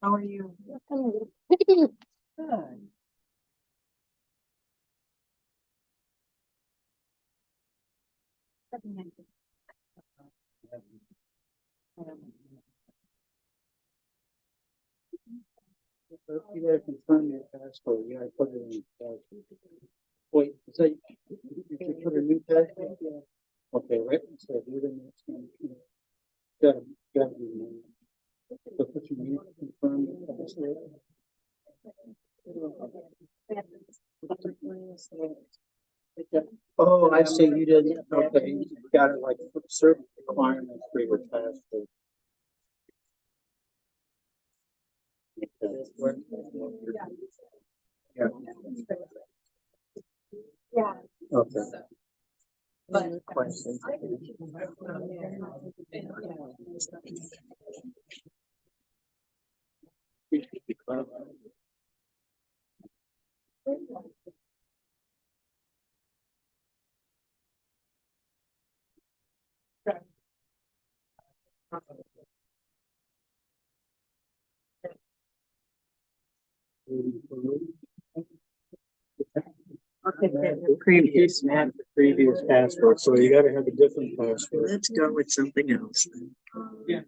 How are you? Good. You gotta confirm your passport. You gotta put it in. Wait, so you put a new passport? Okay, right. So you're the next one. Gotta be. So put your name, confirm your passport. Oh, I see. You didn't. Okay, you got it like certain requirements for your passport. Yeah. Yeah. Okay. Question. Previous man, previous passport, so you gotta have a different passport. Let's go with something else. Yeah.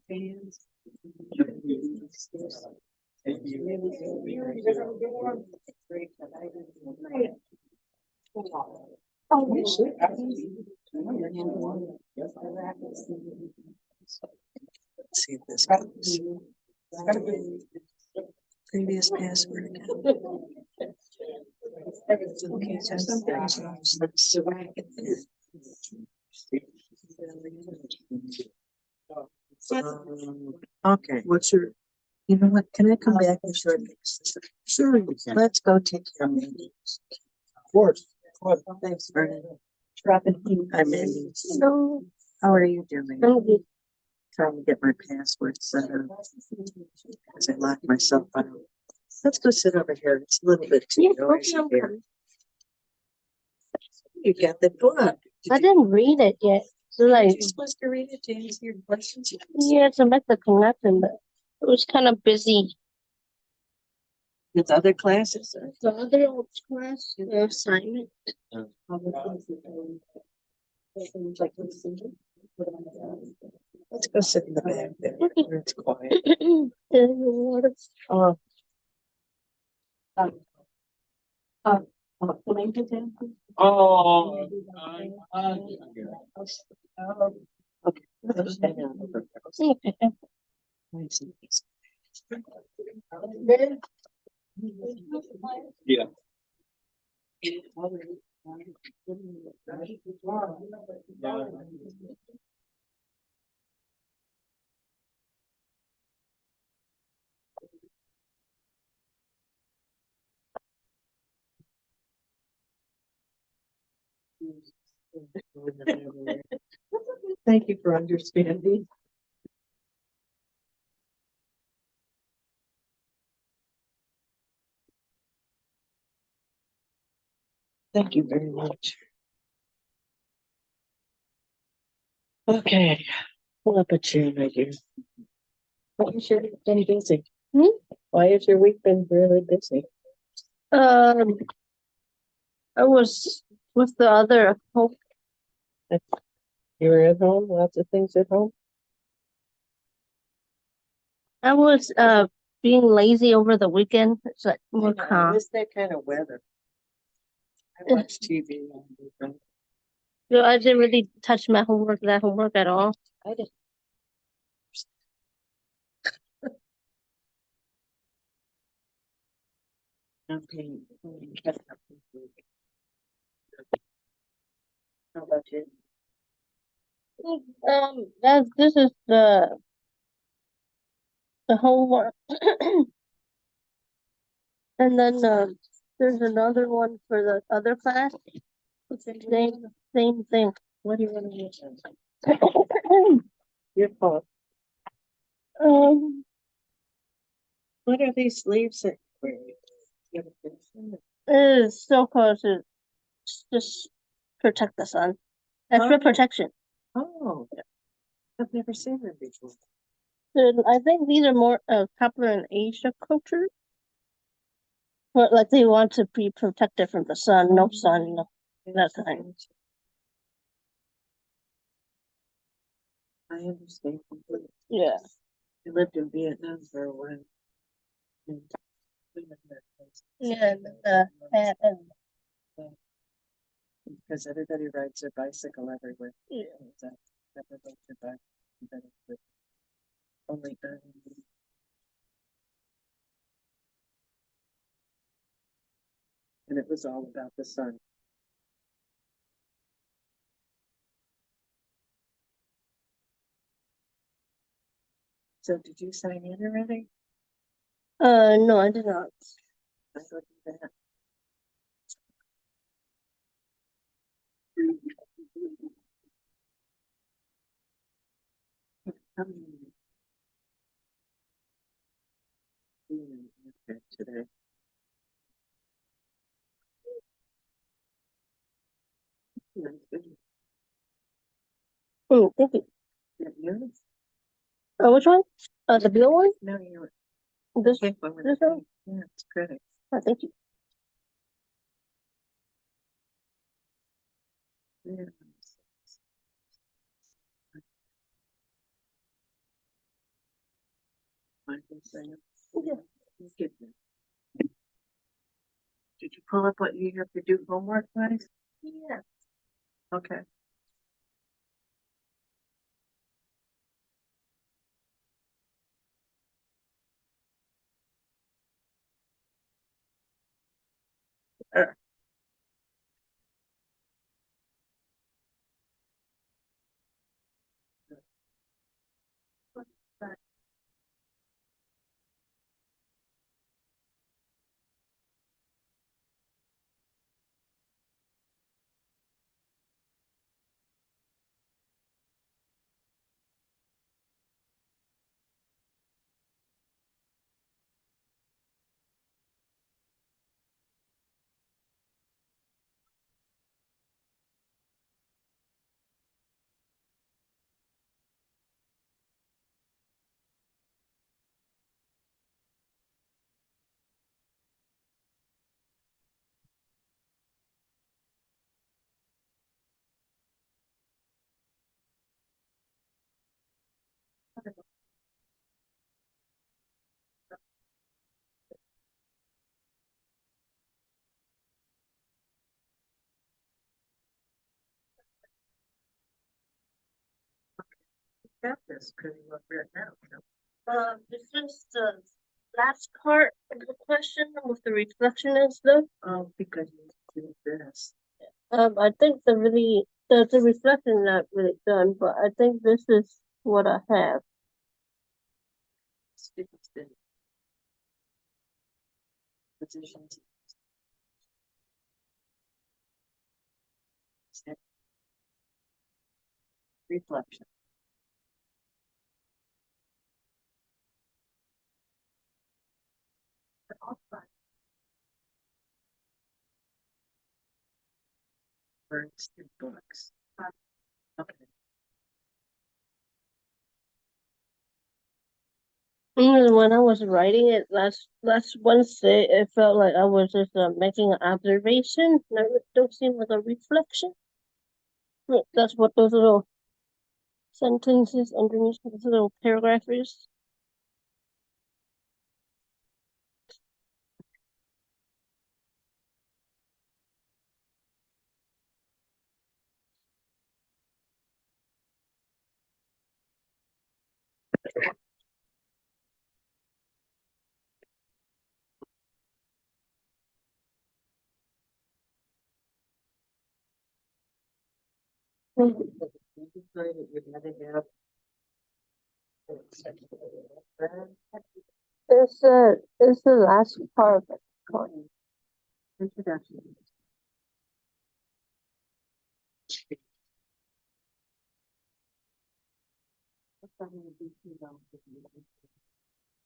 Let's see if this goes. Previous password again. Okay, so sometimes let's okay, What's your? you know what? Can I come back and show you? Sure, you can. Let's go take care of me. Of course. Thanks, Vernon. Hi, Mandy. No, How are you doing? I'm good. Trying to get my password set up because I locked myself out. Let's go sit over here. It's a little bit too noisy here. You got the book. I didn't read it yet. So like, You're supposed to read it to answer your questions. yeah, to make the connection, but it was kind of busy. With other classes. The other old class, the assignment. Let's go sit in the back there where it's quiet. Oh, Oh. Okay. Let's hang on. okay. Yeah. Thank you for understanding. Thank you very much. Okay, pull up a chair, my dear. Why has your week been busy? Why has your week been really busy? I was with the other hope. You were at home, lots of things at home? I was being lazy over the weekend. It's like more I calm. miss that kind of weather. I watch TV. So I didn't really touch my homework at all. I didn't. Okay. How about you? This is the homework, and then there's another one for the other class. Same thing. What do you want to do? Your fault. What are these leaves that? It's so close to just protect the sun. Extra protection. Oh, I've never seen them before. Then I think these are more popular in Asia culture. But like they want to be protected from the sun, no sun, that kind. I understand completely. Yeah. I lived in Vietnam for a while. And Yeah, and because everybody rides their bicycle everywhere. yeah. Never rode your bike. Then it would only and it was all about the sun. So did you sign in already? No, I did not. I go do that. Today. Thank you. Yours? Which one? The blue one? No, you. This This one. this one? Yeah, it's pretty. Thank you. Yeah. Michael saying. Yeah. Did you pull up what you have to do homework wise? Yeah. Okay. Got this pretty well written out. This is the last part of the question with the reflection and stuff. Oh, because you do this. I think the reflection not really done, but I think this is what I have. Students did positions. Step. Reflection. Words and books. Okay. When I was writing it last Wednesday, it felt like I was just making an observation. And it don't seem like a reflection. That's what those little sentences underneath this little paragraph is. You find that you're gonna have. It's the last part of it. Introduction.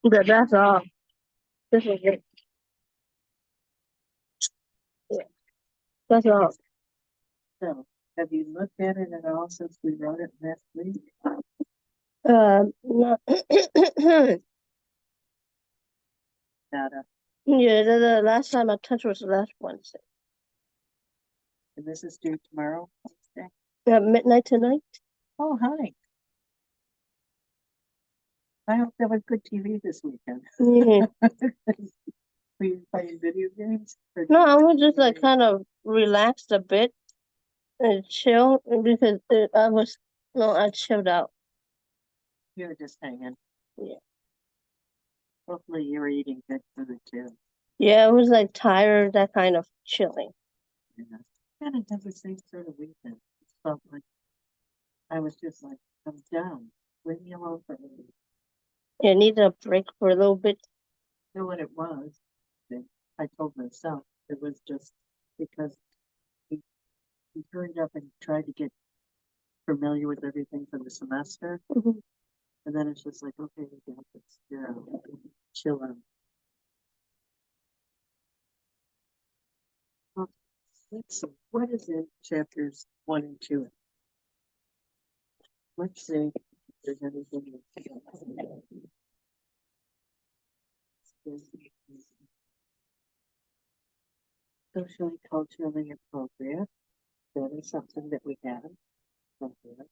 That's all. This is it. Yeah, that's all. So, have you looked at it at all since we wrote it last week? No. Nada. Yeah, the last time I touched was last Wednesday. And this is due tomorrow, Wednesday? At midnight tonight. Oh, hi. I hope there was good TV this weekend. Yeah. Were you playing video games? No, I was just like kind of relaxed a bit and chill because I chilled out. You were just hanging. Yeah. Hopefully you were eating good food too. Yeah, I was like tired, that kind of chilling. Yeah. Kind of have the same sort of weekend. It felt like I was just like, I'm done. Leave me alone for a minute. Yeah, needed a break for a little bit. You know what it was? That I told myself it was just because he turned up and tried to get familiar with everything for the semester. Mhm. And then it's just like, okay, we got this. Yeah, chill out. Well, let's see. What is in chapters 1 and 2? Let's see if there's anything. Socially, culturally appropriate. That is something that we have. Okay.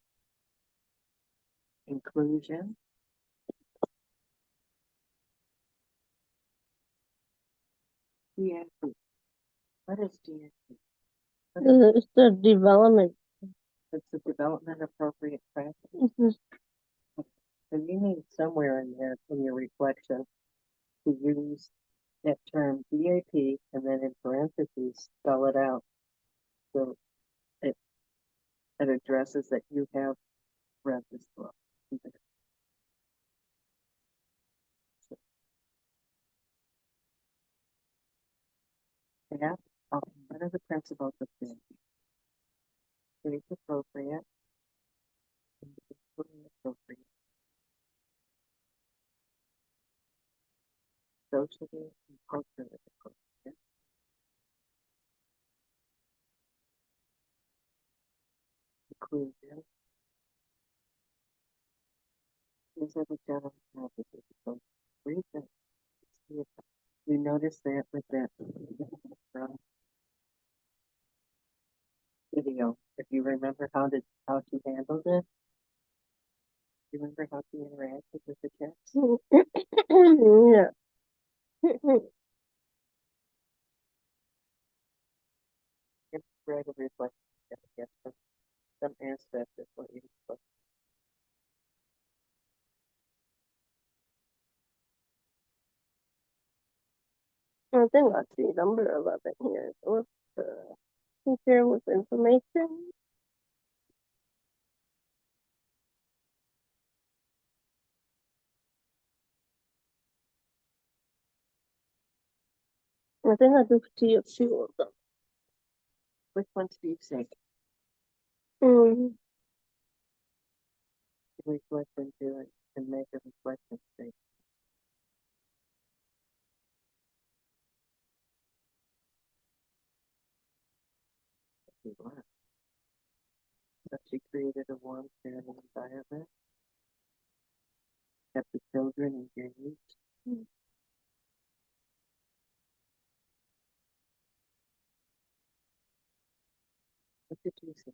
Inclusion. DFP. What is DFP? It's the development. It's the development appropriate practice. Mhm. So you need somewhere in there in your reflection to use that term DAP and then in parentheses spell it out. So it, it addresses that you have read this book. Yeah. What are the principles of this? Age appropriate. Appropriate. Socially and culturally appropriate. Inclusion. These are the general practices. So read that. See if you notice that with that from video. If you remember how she handled it, you remember how she interacted with the kids? Yeah. It's right of reflection. Yes, some aspect of what you spoke. I think I see number 11 here. What's share with information? I think I do see a few of them. Which ones do you think? Mm. Reflect into it and make a reflection state. So she created a warm, caring environment, kept the children engaged. What did you say?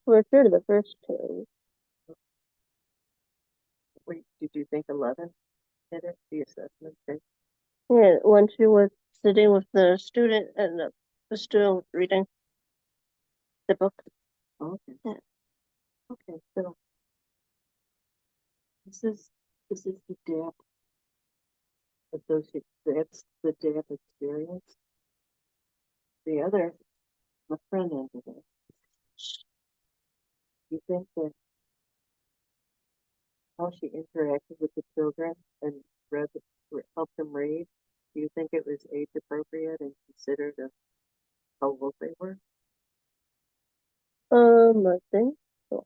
For sure, the first two. Wait, did you think 11 did it? The assessment thing? Yeah, when she was sitting with the student and the student was reading the book. Okay. Yeah. Okay, so this is the DAP associate. That's the DAP experience. The other, the front end of it. You think that how she interacted with the children and read, helped them read, do you think it was age appropriate and considered how old they were? I think so.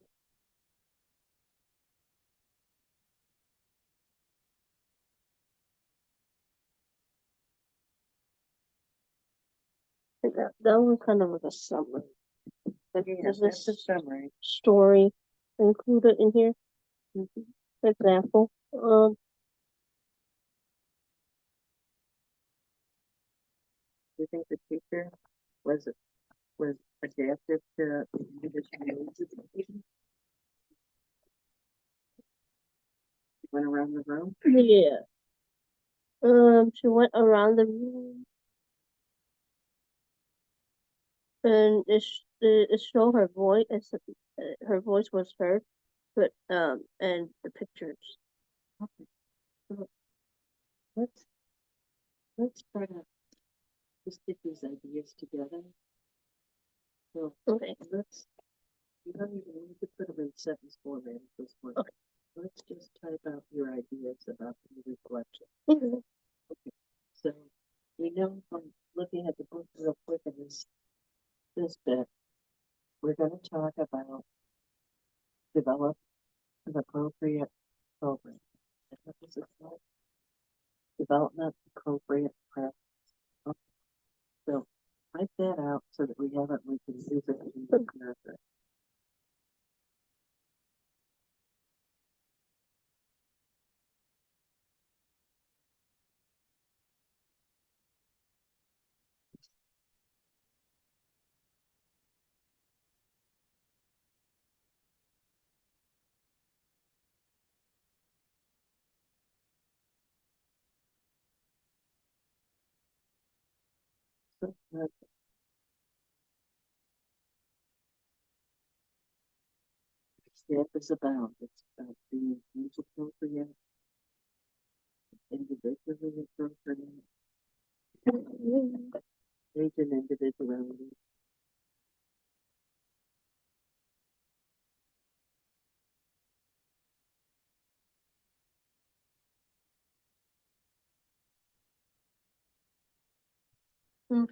that was kind of like a summary. But Yeah, there's that's a this summary. story included in here. Example. Do you think the teacher was adaptive to English needs? Went around the room. Yeah. She went around the room and it showed her voice. Her voice was heard, but and the pictures. Okay. So let's try to just get these ideas together. So Okay. you don't even need to put them in sentence format at this point. Okay. Let's just type out your ideas about the reflection. Mhm. Okay. So we know from looking at the book real quick in this bit, we're going to talk about develop an appropriate program. And what this is called? Development appropriate practice. Okay. So write that out so that we have it, we can use it in the narrative. So staff is about, it's about being age appropriate, individually appropriate, age and individuality. Mm.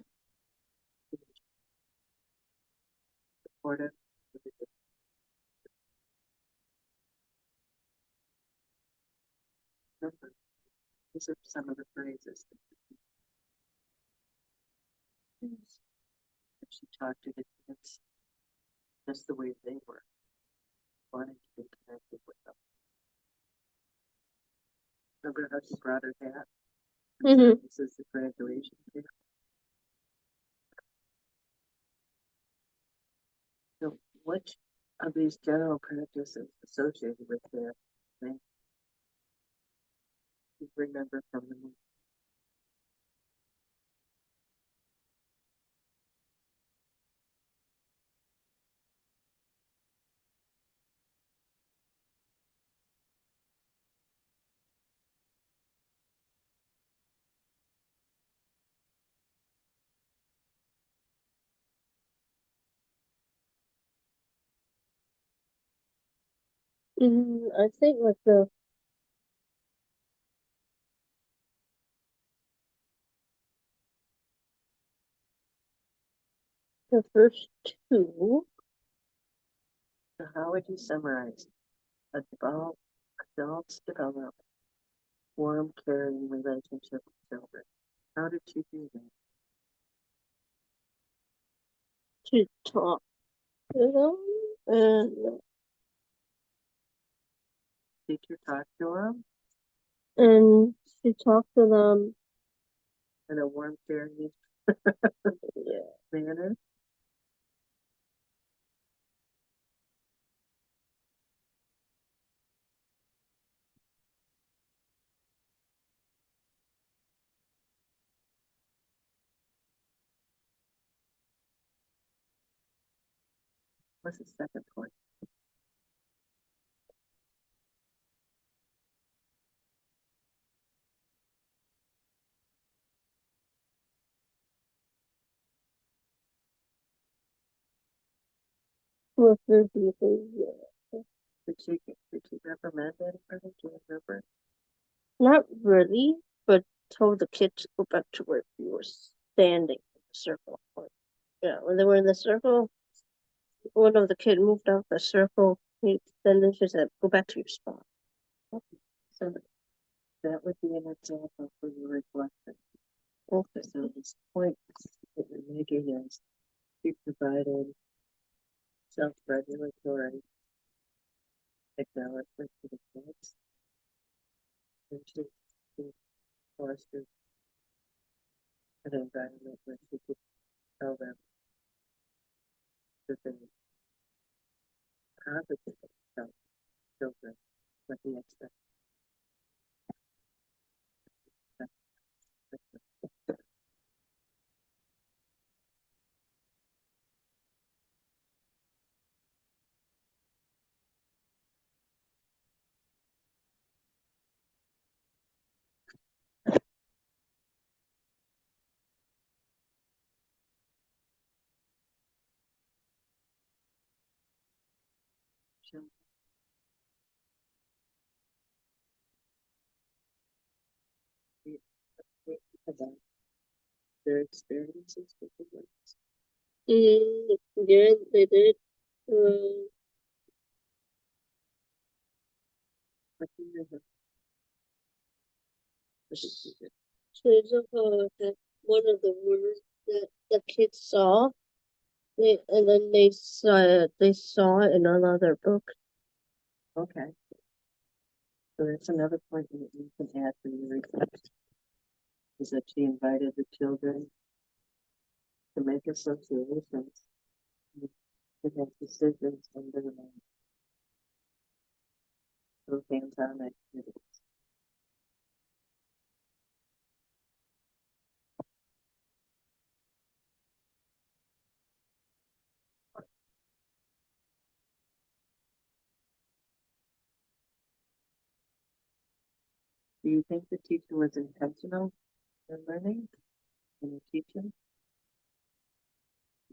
Supportive. Remember, these are some of the phrases that she talked to the kids just the way they were, wanting to be connected with them. Remember how she brought her hat? And said, Mhm. this is the graduation gift. So which of these general practices associated with that thing you remember from the movie? I think like the first two. So how would you summarize adults develop warm, caring relationship with children? How did you do that? To talk to them and Teacher talk to them and to talk to them. in a warm, caring Yeah. manner? What's the second point? With their behavior. Did she reprimand anybody? Do you remember? Not really, but told the kids to go back to where we were standing in the circle. Yeah, when they were in the circle, one of the kids moved out the circle. Then she said, "Go back to your spot." So that would be an example for your reflection. Okay. So this point that you're making thinking is she provided self-regulatory acknowledgement to the kids. And she fostered an environment where she could tell them that they positive about children, what he expects. About their experiences with the words. Yeah, they did. Uh, What do you know? Shows of that one of the words that the kids saw, and then they saw it in another book. Okay. So that's another point that you can add for your request. Is that she invited the children to make associations, to make decisions on their own, through hands-on activities. Do you think the teacher was intentional in learning and in teaching?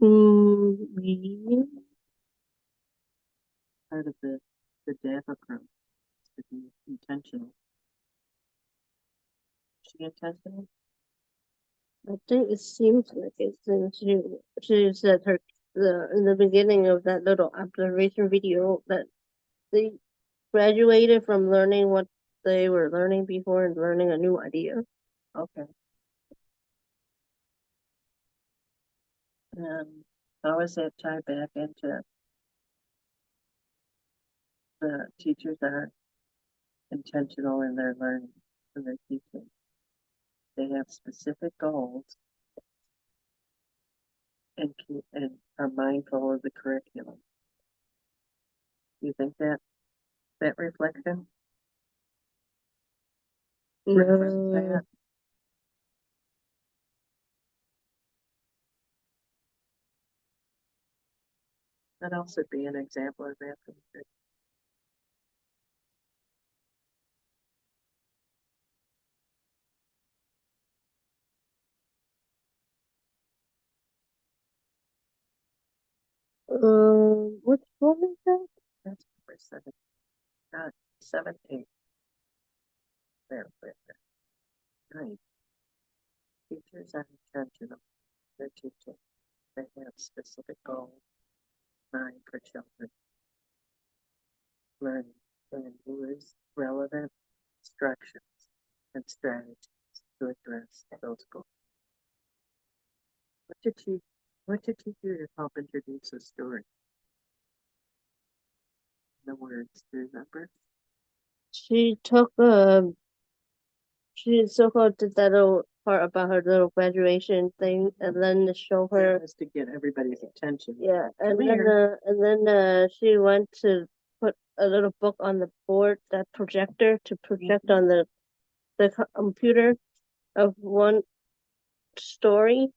Yeah. Part of the DAF approach is to be intentional. Is she intentional? I think it seems like it since she said in the beginning of that little observation video that they graduated from learning what they were learning before and learning a new idea. Okay. How does that tie back into the teachers are intentional in their learning and their teaching? They have specific goals and are mindful of the curriculum. Do you think that reflection reflects No, that? That also be an example of that. which one is that? That's number 7, not 7, 8. There. 9. Teachers are intentional. They're teaching. They have specific goals in mind for children. Learning and use relevant instructions and strategies to address those goals. What did you do to help introduce a story? The words, do you remember? She so-called did that little part about her little graduation thing, and then to show her. That was to get everybody's attention. Yeah, Come here. and then she went to put a little book on the board, that projector, to project on the computer of one story,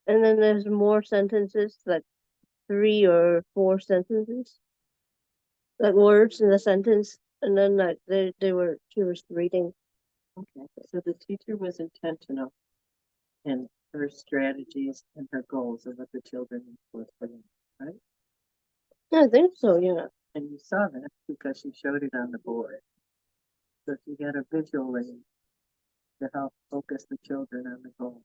and then there's more sentences, like 3 or 4 sentences, like words in the sentence, and then like she was reading. Okay, so the teacher was intentional in her strategies and her goals of what the children were putting, right? Yeah, I think so. Yeah. And you saw that because she showed it on the board. So she got a visual aid to help focus the children on the goal.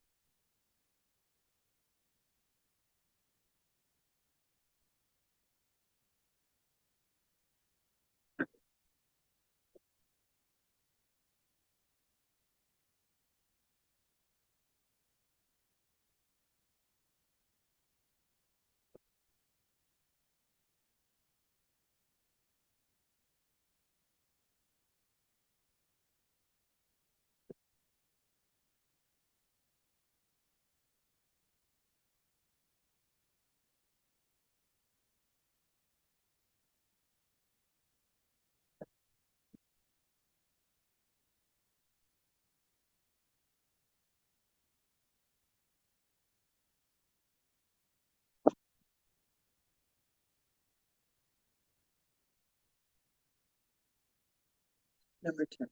Number 10.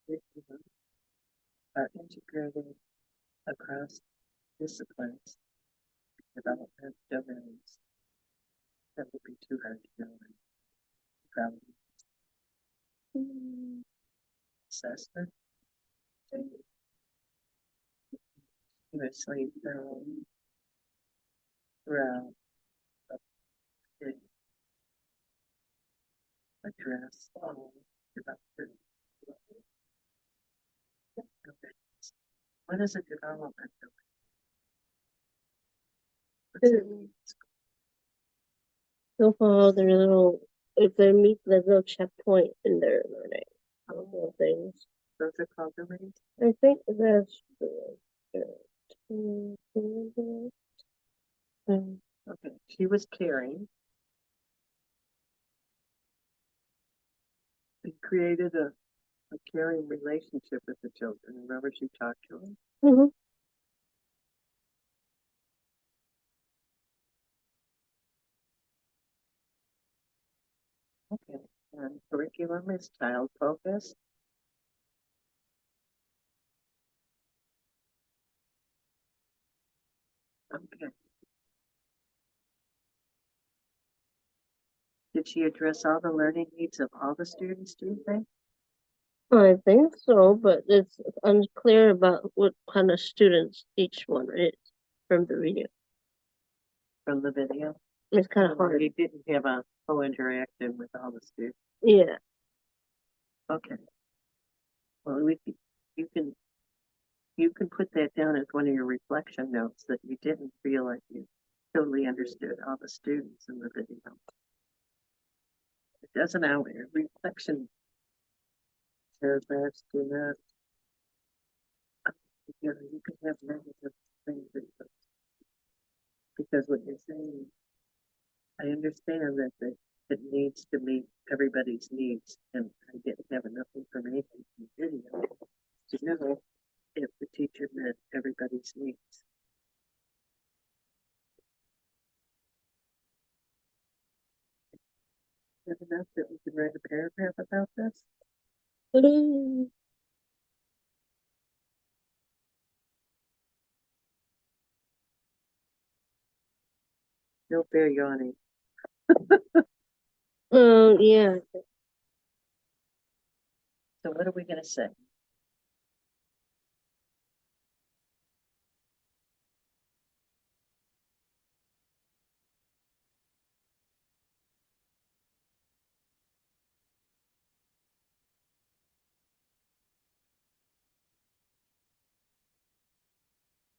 Curriculum are integrated across disciplines, development domains. That would be too hard to know. Probably assessment, continuously throughout it address all development. What is a development domain? So far, their little, if they meet the little checkpoint in their learning, more things. Those are called domains? I think that's Okay, she was caring and created a caring relationship with the children. Remember, she talked to them? Mhm. Okay, and curriculum is child focused. Okay. Did she address all the learning needs of all the students, do you think? I think so, but it's unclear about what kind of students each one is from the video. From the video? It's kind of hard. You didn't have a co-interaction with all the students. Yeah. Okay. Well, you can put that down as one of your reflection notes that you didn't feel like you totally understood all the students in the video. It doesn't out reflection paragraphs do not. You know, you can have negative things because what you're saying, I understand that it needs to meet everybody's needs, and I didn't have enough information in the video to know if the teacher met everybody's needs. Is that enough that we can write a paragraph about this? No fair yawning. Yeah. So what are we gonna say?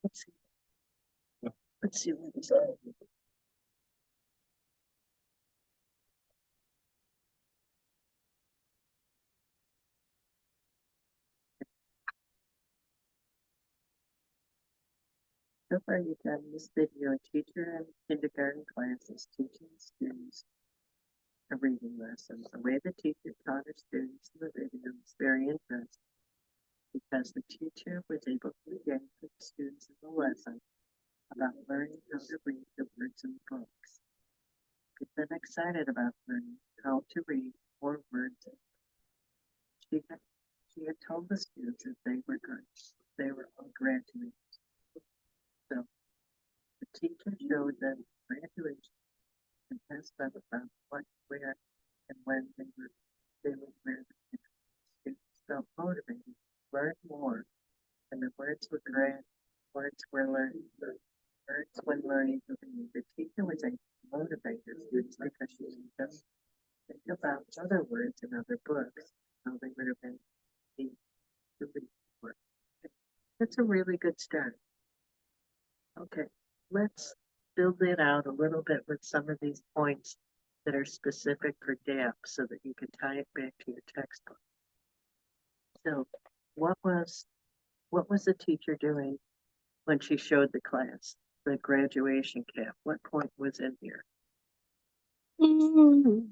Let's see. Let's see what this is. So far, you've done this video. A teacher in kindergarten class is teaching students a reading lesson. The way the teacher taught her students in the video was very interesting because the teacher was able to engage with the students in the lesson about learning how to read the words in the books. Get them excited about learning how to read more words. She had told the students that they were good. They were all graduates. So the teacher showed them graduation and asked them about what, where, and when they would graduate. Students felt motivated to learn more, and the words were great. Words were learned. Words when learning to read. The teacher was able to motivate her students because she made them think about other words in other books, how they would have been able to read more. That's a really good start. Okay, let's build it out a little bit with some of these points that are specific for DAP so that you can tie it back to your textbook. So what was the teacher doing when she showed the class the graduation cap? What point was in here? Mhm.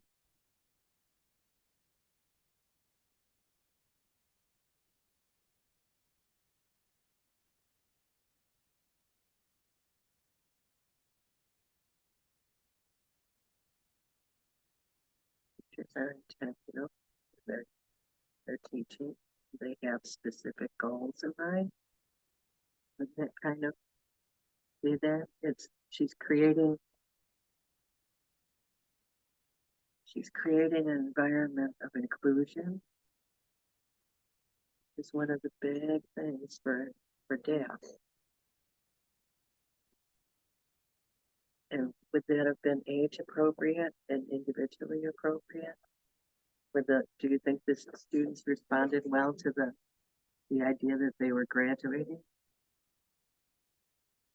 Teachers are intentional. they're teaching, they have specific goals in mind. Does that kind of do that? She's creating an environment of inclusion. Is one of the big things for DAF. And would that have been age appropriate and individually appropriate? Do you think the students responded well to the idea that they were graduating?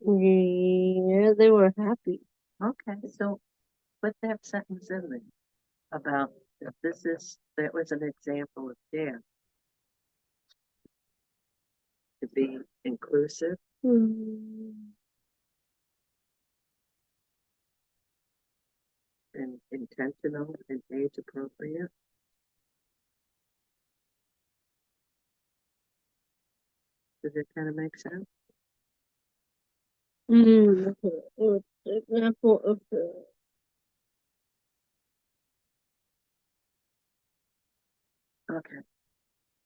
Yeah, they were happy. Okay, so put that sentence in there about that that was an example of DAF to be inclusive Mm. and intentional and age appropriate. Does it kind of make sense? Okay. It was an example of the Okay.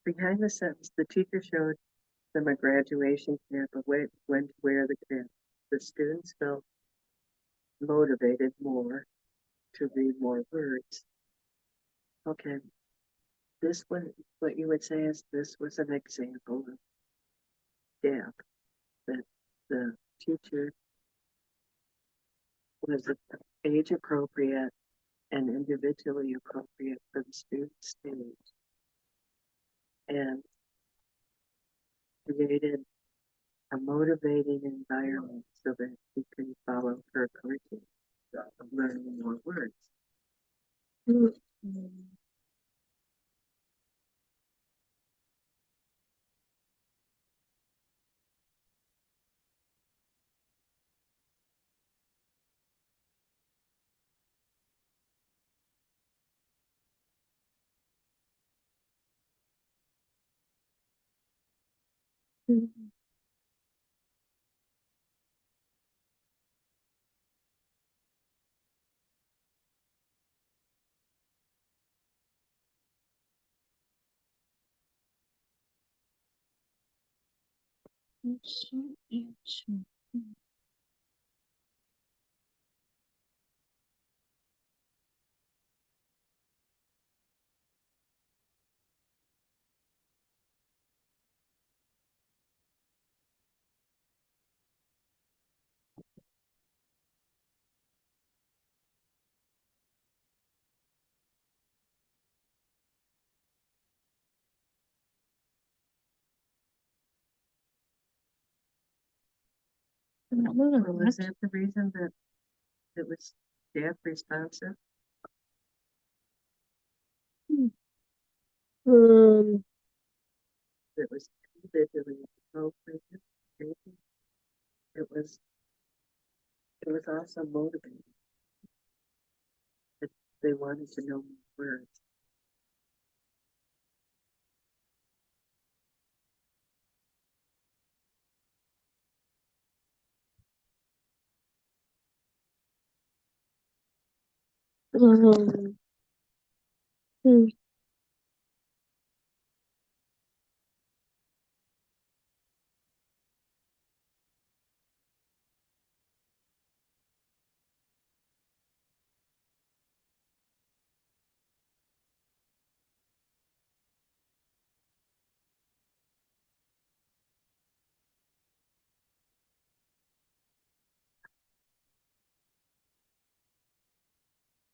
Behind the sentence, the teacher showed them a graduation cap of when to wear the cap. The students felt motivated more to read more words. Okay. This one, what you would say is this was an example of gap that the teacher was age appropriate and individually appropriate for the student's stage and created a motivating environment so that he can follow her curriculum of learning more words. Mm. Mm. Well, is that the reason that it was staff responsive? It was individually appropriate. Maybe it was also motivating. That they wanted to know more words. Mm. Mm.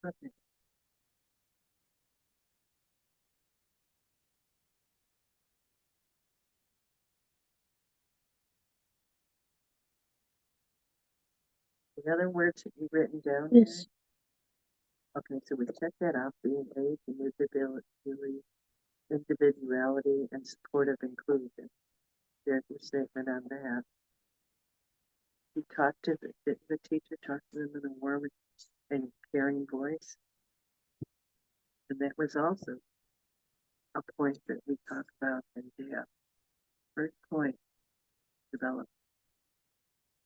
Okay. The other words that you've written down here? Yes. Okay, so we checked that out, being age, individuality, and supportive inclusion. There's your statement on that. He talked to the teacher talked to them in a warm and caring voice. And that was also a point that we talked about in depth. First point, develop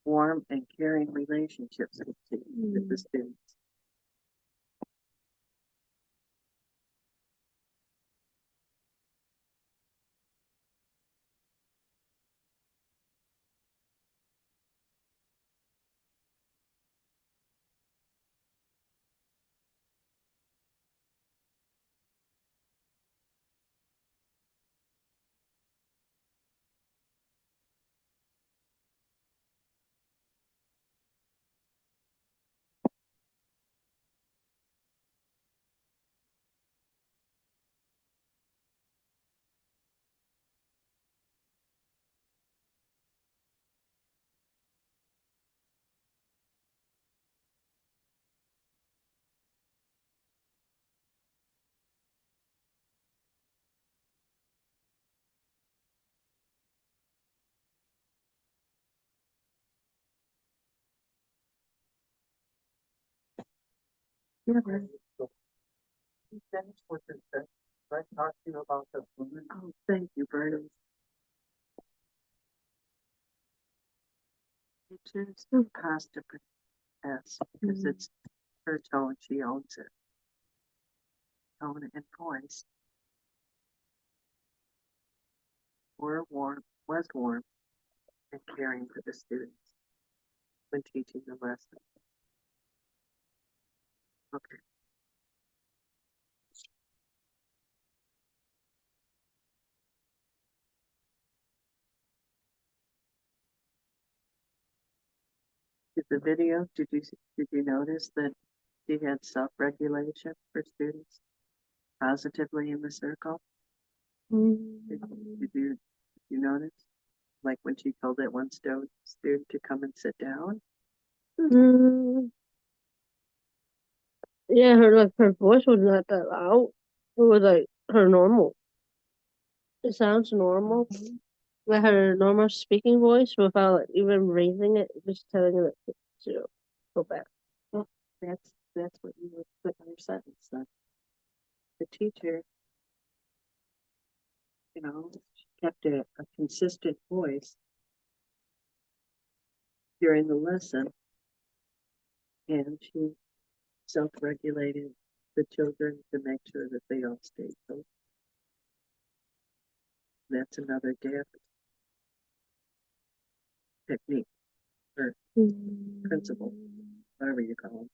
warm and caring relationships with the students. Yeah, Bernie. You finished with this thing. I talked to you about the food. Oh, thank you, Bernie. Teachers has to pass because it's her tone. She owns it. Tone and voice. Was warm and caring for the students when teaching the lesson. Okay. Did you notice that she had self-regulation for students positively in the circle? Did you notice? Like when she told that one student to come and sit down? Mm, yeah, her voice was not that loud. It was like her normal. It sounds normal, like her normal speaking voice without like, even raising it, just telling it to go back. Well, that's what you would put in your sentence then. The teacher, she kept a consistent voice during the lesson, and she self-regulated the children to make sure that they all stayed safe. That's another DAP technique or principle, whatever you call them.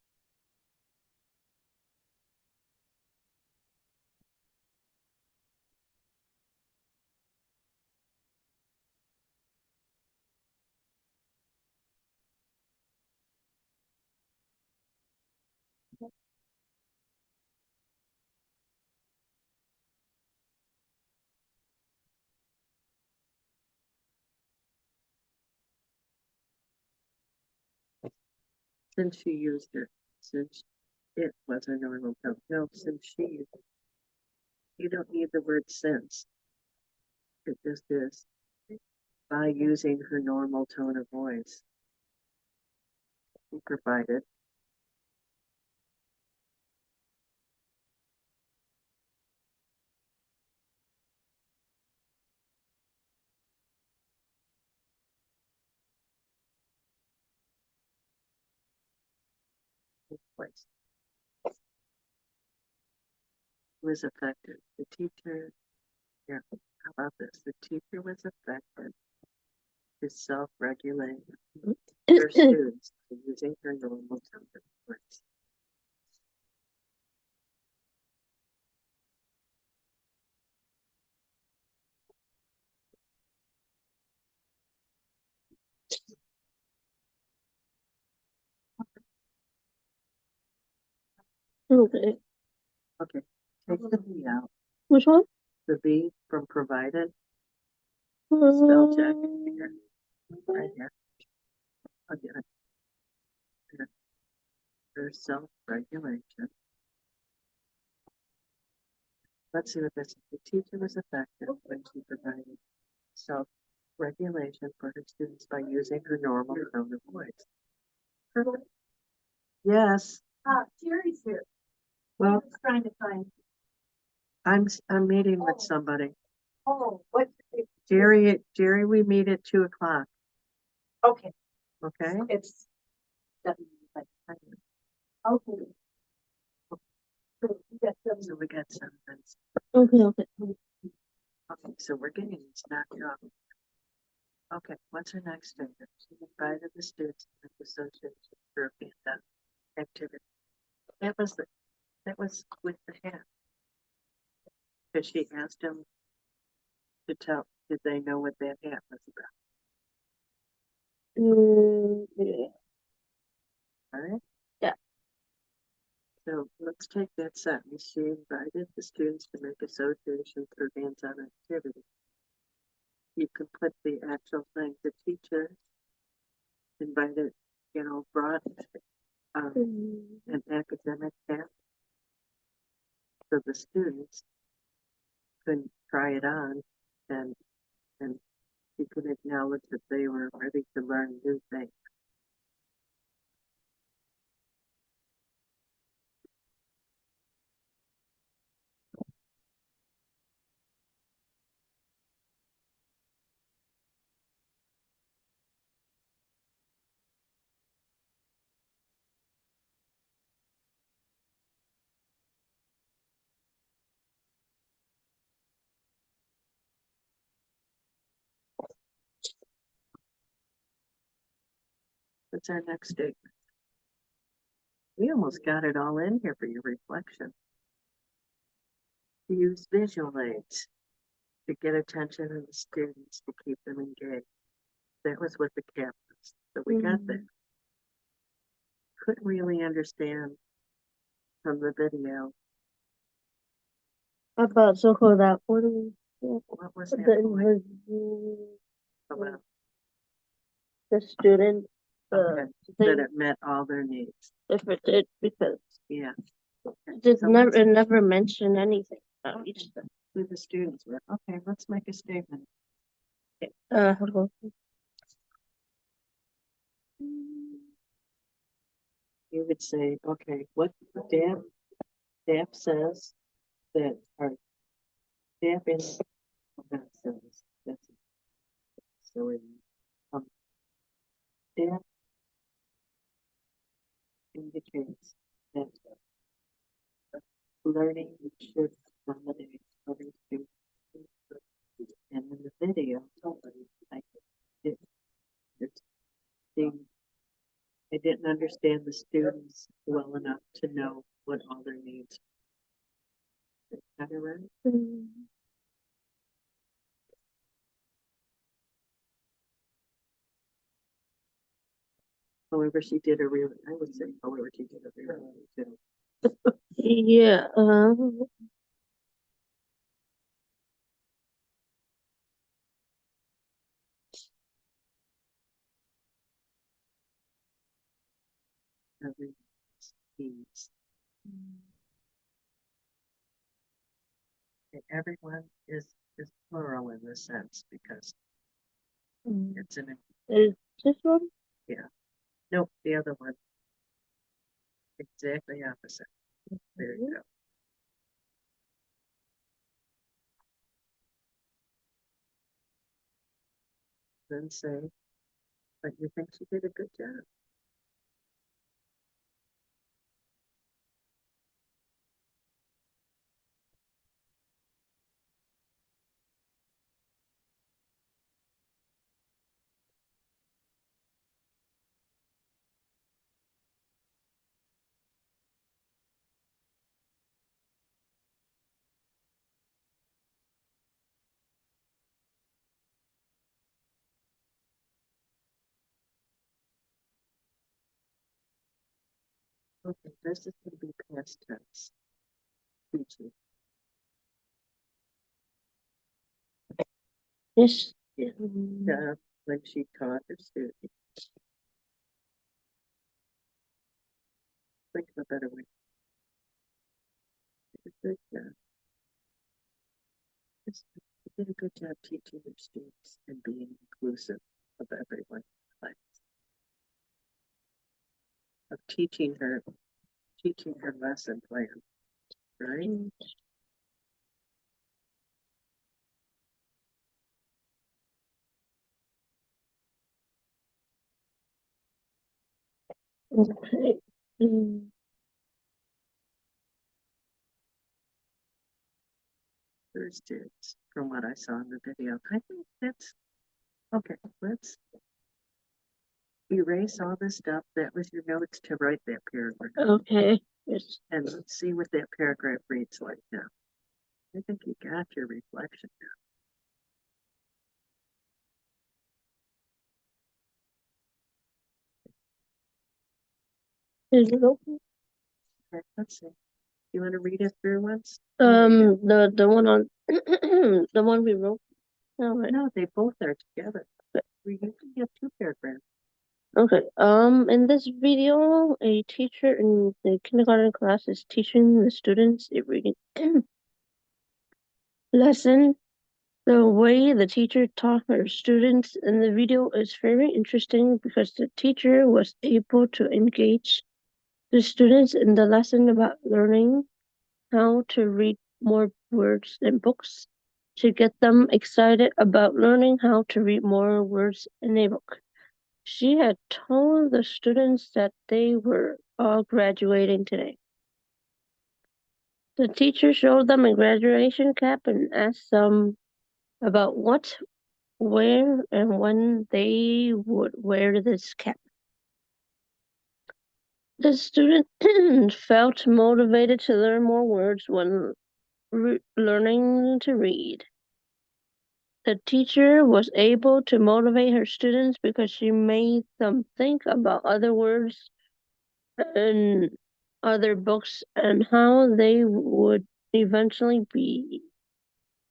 Since it was a normal tone. No, you don't need the word since. It just is by using her normal tone of voice. She provided. Place. Was affected. The teacher, yeah, how about this? The teacher was affected to self-regulate her students using her normal tone of voice. Okay. Okay, take the B out. Which one? The B from provided. Spell check here. Right here. I'll get it. Here. There's self-regulation. Let's see what this is. The teacher was effective when she provided self-regulation for her students by using her normal tone of voice. Perfect. Yes. Jerry's here. Well, He's trying to find. I'm meeting with somebody. Oh, what? Jerry, we meet at 2:00. Okay, Okay. it's. Okay. So we got some. So we got some minutes. Okay, okay. Okay, so we're getting this knocked off. Okay, what's her next thing? She invited the students to the association for a band activity. That was with the hat. Because she asked him to tell, did they know what that hat was about? Yeah. All right? Yeah. So let's take that sentence. She invited the students to make associations for hands-on activity. You can put the actual thing. The teacher invited, brought an academic hat so the students could try it on and you could acknowledge that they were ready to learn new things. What's our next statement? We almost got it all in here for your reflection. Use visual aids to get attention of the students to keep them engaged. That was what the cap was. So we got that. Couldn't really understand from the video. About so for that one, What was that the point review, about? the student, Okay, thing, that it met all their needs. if it did, because Yeah. it never mentioned anything about each of them. Who the students were. Okay, let's make a statement. Hold on. You would say, okay, what staff says that our staff in that says that's so in staff indicates that learning should accommodate other students. And in the video, like it, it's I didn't understand the students well enough to know what all their needs. Kind of right? However, she did a really, I would say, however, she did a really good. Yeah, Every needs. And everyone is plural in this sense because it's an is this one? nope, the other one. Exactly opposite. There you go. Then say, but you think she did a good job. Okay, this is going to be past tense. Teaching. Yes. When she taught her students. Think of a better way. Did a good job. You did a good job teaching your students and being inclusive of everyone. Like, of teaching her lesson plan, right? Okay. Her students, from what I saw in the video. I think that's okay. Let's erase all this stuff. That was your notes to write that paragraph. Okay. Yes. And let's see what that paragraph reads like now. I think you got your reflection Is it open? now. Okay, let's see. You want to read it through once? The one on the one we wrote. No, right. No, they both are together. We usually have two paragraphs. Okay. In this video, a teacher in the kindergarten class is teaching the students a reading lesson. The way the teacher taught her students in the video is very interesting because the teacher was able to engage the students in the lesson about learning how to read more words in books to get them excited about learning how to read more words in a book. She had told the students that they were all graduating today. The teacher showed them a graduation cap and asked them about what, where, and when they would wear this cap. The student felt motivated to learn more words when learning to read. The teacher was able to motivate her students because she made them think about other words and other books and how they would eventually be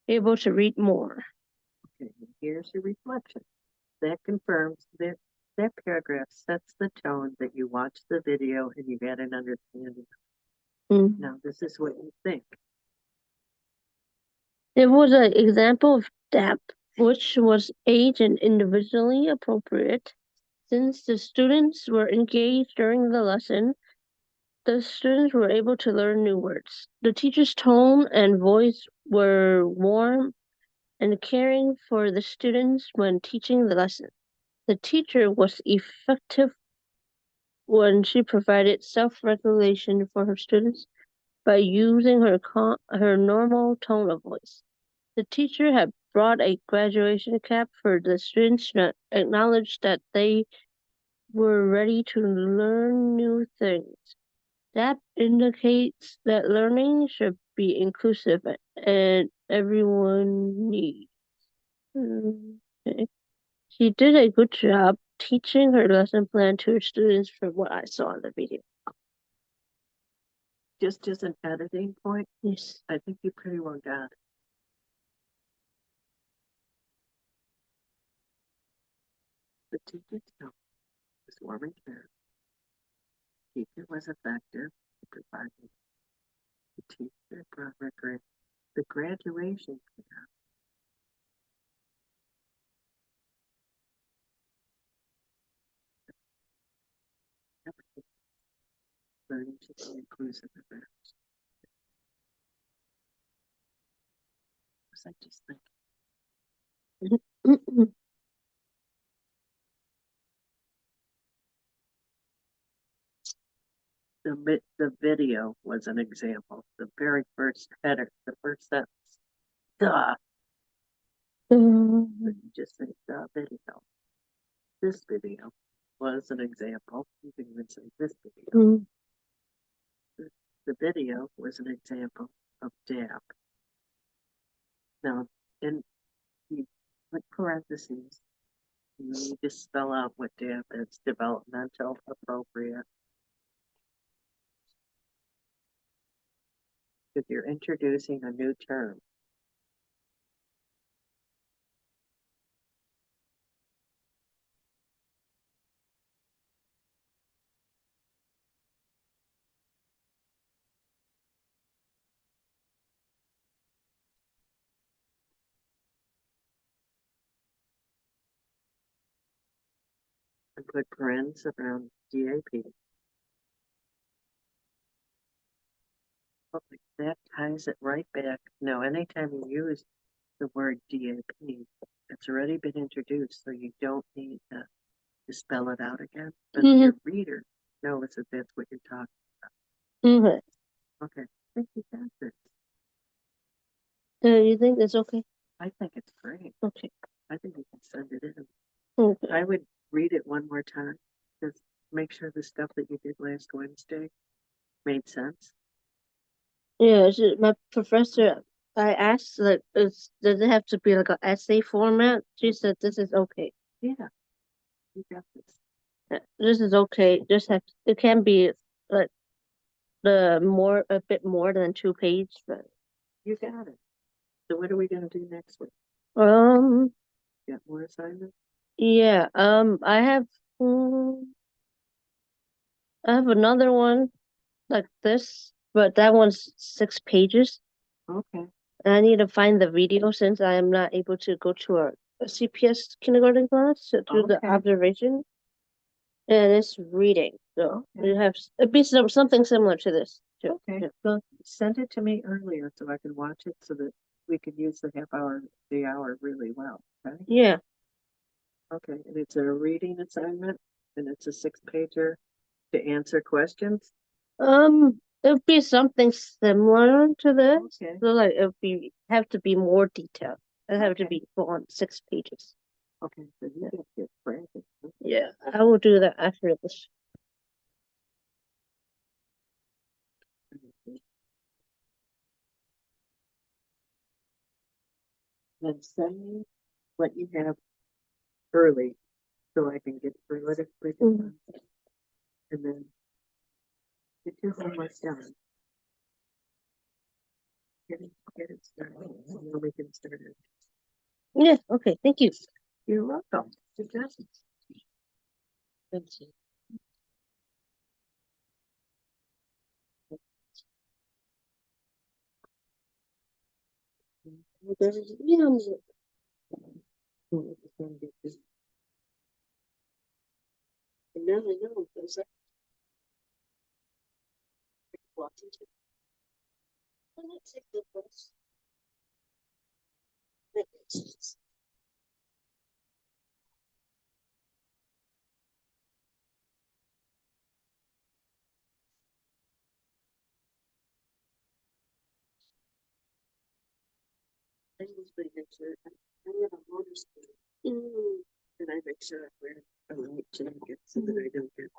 able to read more. Okay, and here's your reflection. That confirms that that paragraph sets the tone that you watched the video and you had an understanding. Mm. Now, this is what you think. It was an example of depth, which was age and individually appropriate. Since the students were engaged during the lesson, the students were able to learn new words. The teacher's tone and voice were warm and caring for the students when teaching the lesson. The teacher was effective when she provided self-regulation for her students by using her normal tone of voice. The teacher had brought a graduation cap for the students to acknowledge that they were ready to learn new things. That indicates that learning should be inclusive and everyone needs. Okay. She did a good job teaching her lesson plan to her students from what I saw in the video. Just as an editing point, Yes. I think you pretty well got it. The teacher's tone was warm and caring. The teacher was effective in providing. The teacher brought the graduation cap. Learning to be inclusive of that. Was I just thinking? The video was an example. The very first header, the first sentence. Duh. You just say the video. This video was an example. You can even say this video. The video was an example of DAP. Now, in you put parentheses, you need to spell out what DAP is: developmental, appropriate. If you're introducing a new term. And put parens around DAP. Okay, that ties it right back. Now, anytime you use the word DAP, it's already been introduced, so you don't need to spell it out again. But your reader knows that that's what you're talking about. Okay, I think you got this. You think that's okay? I think it's great. Okay. I think you can send it in. Okay. I would read it one more time, just make sure the stuff that you did last Wednesday made sense. Yeah, my professor, I asked, like, does it have to be like an essay format? She said this is okay. Yeah, you got this. This is okay. It can be like a bit more than 2 pages, but You got it. So what are we gonna do next week? Get more assignments? yeah, I have another one like this, but that one's 6 pages. Okay. I need to find the video since I am not able to go to a CPS kindergarten class to do the Okay. observation. And it's reading, so Okay. it'd be something similar to this. Too. Okay. Yeah. Well, send it to me earlier so I can watch it so that we could use the hour really well. Okay. Yeah. Okay. And it's a reading assignment and it's a 6-pager to answer questions. It'd be something similar to this. Okay. So like have to be more detailed. It have to be on 6 pages. Okay. So you get frantic. Yeah, I will do that after this. then send me what you have early, so I can get through it as quick as Mhm. possible. And then get your homework done. Get it started, and then we can start it. Yeah, okay, thank you. You're welcome. Good job. Thank you. Yeah, I'm good. Oh, it's gonna get this. And now I know, because I walked into. I'm gonna take the bus. That makes sense. I was making sure, I have a motor school. And I make sure I wear a light jacket so that I don't get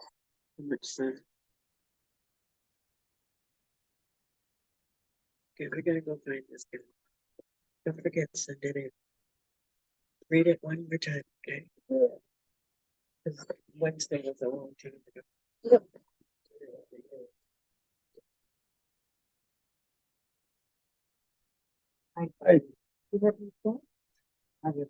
too much sun. Okay, we gotta go find this guy. Don't forget, send it in. Read it one more time, okay? Yeah. 'Cause Wednesday was a long time ago. Yep. Hi. You have any thoughts? I have